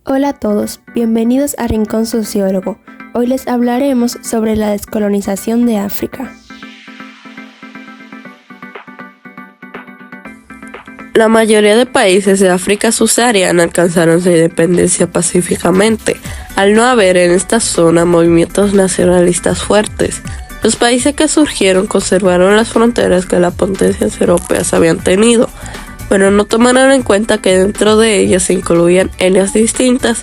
Hola a todos, bienvenidos a Rincón Sociólogo. Hoy les hablaremos sobre la descolonización de África. La mayoría de países de África subsahariana alcanzaron su independencia pacíficamente, al no haber en esta zona movimientos nacionalistas fuertes. Los países que surgieron conservaron las fronteras que las potencias europeas habían tenido, pero no tomaron en cuenta que dentro de ellas se incluían etnias distintas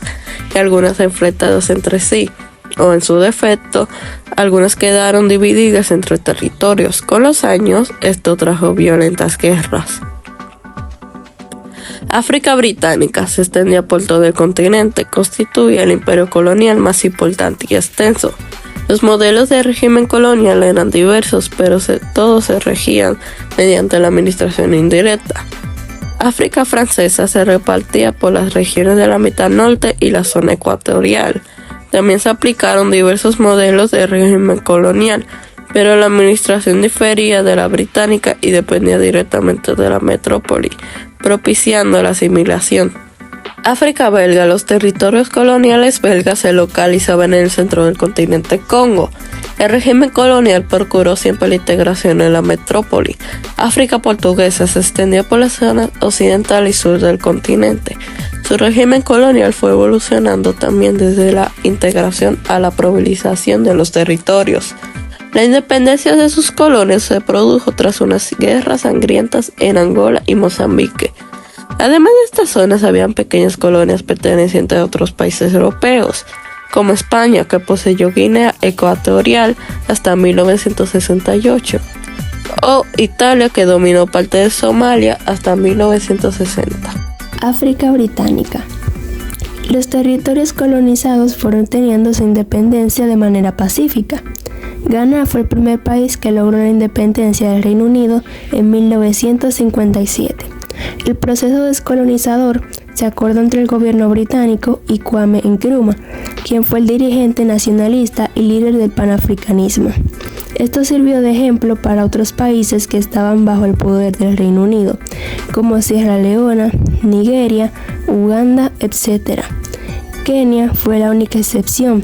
y algunas enfrentadas entre sí, o en su defecto, algunas quedaron divididas entre territorios. Con los años, esto trajo violentas guerras. África británica se extendía por todo el continente, constituía el imperio colonial más importante y extenso. Los modelos de régimen colonial eran diversos, pero todos se regían mediante la administración indirecta. África francesa se repartía por las regiones de la mitad norte y la zona ecuatorial. También se aplicaron diversos modelos de régimen colonial, pero la administración difería de la británica y dependía directamente de la metrópoli, propiciando la asimilación. África belga. Los territorios coloniales belgas se localizaban en el centro del continente Congo. El régimen colonial procuró siempre la integración en la metrópoli. África portuguesa se extendía por la zona occidental y sur del continente. Su régimen colonial fue evolucionando también desde la integración a la provilización de los territorios. La independencia de sus colonias se produjo tras unas guerras sangrientas en Angola y Mozambique. Además de estas zonas, habían pequeñas colonias pertenecientes a otros países europeos, como España, que poseyó Guinea Ecuatorial hasta 1968, o Italia, que dominó parte de Somalia hasta 1960. África británica. Los territorios colonizados fueron teniendo su independencia de manera pacífica. Ghana fue el primer país que logró la independencia del Reino Unido en 1957. El proceso descolonizador se acordó entre el gobierno británico y Kwame Nkrumah, quien fue el dirigente nacionalista y líder del panafricanismo. Esto sirvió de ejemplo para otros países que estaban bajo el poder del Reino Unido, como Sierra Leona, Nigeria, Uganda, etc. Kenia fue la única excepción,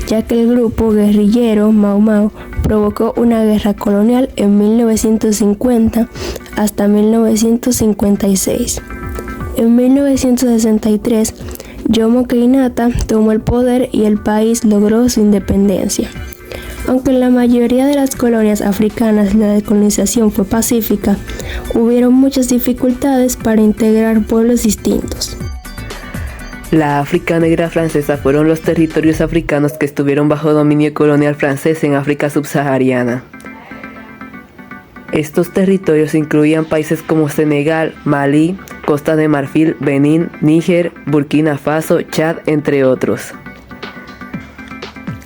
ya que el grupo guerrillero Mau Mau provocó una guerra colonial en 1950 hasta 1956. En 1963, Jomo Kenyatta tomó el poder y el país logró su independencia. Aunque en la mayoría de las colonias africanas la descolonización fue pacífica, hubieron muchas dificultades para integrar pueblos distintos. La África negra francesa fueron los territorios africanos que estuvieron bajo dominio colonial francés en África subsahariana. Estos territorios incluían países como Senegal, Malí, Costa de Marfil, Benín, Níger, Burkina Faso, Chad, entre otros.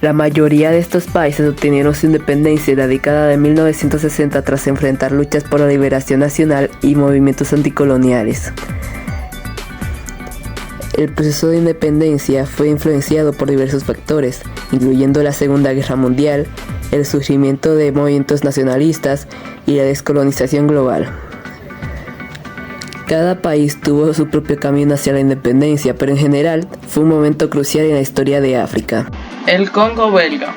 La mayoría de estos países obtuvieron su independencia en la década de 1960 tras enfrentar luchas por la liberación nacional y movimientos anticoloniales. El proceso de independencia fue influenciado por diversos factores, incluyendo la Segunda Guerra Mundial, el surgimiento de movimientos nacionalistas y la descolonización global. Cada país tuvo su propio camino hacia la independencia, pero en general fue un momento crucial en la historia de África. El Congo belga.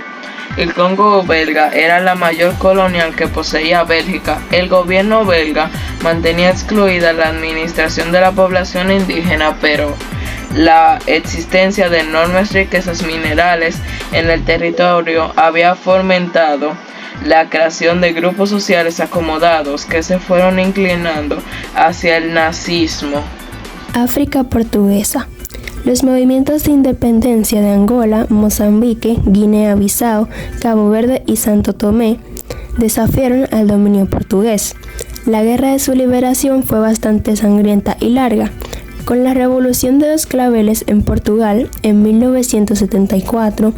El Congo belga era la mayor colonial que poseía Bélgica. El gobierno belga mantenía excluida la administración de la población indígena, pero la existencia de enormes riquezas minerales en el territorio había fomentado la creación de grupos sociales acomodados que se fueron inclinando hacia el nazismo. África portuguesa. Los movimientos de independencia de Angola, Mozambique, Guinea-Bissau, Cabo Verde y Santo Tomé desafiaron al dominio portugués. La guerra de su liberación fue bastante sangrienta y larga. Con la Revolución de los Claveles en Portugal en 1974,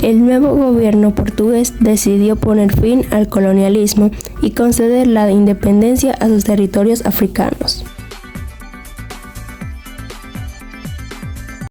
el nuevo gobierno portugués decidió poner fin al colonialismo y conceder la independencia a sus territorios africanos.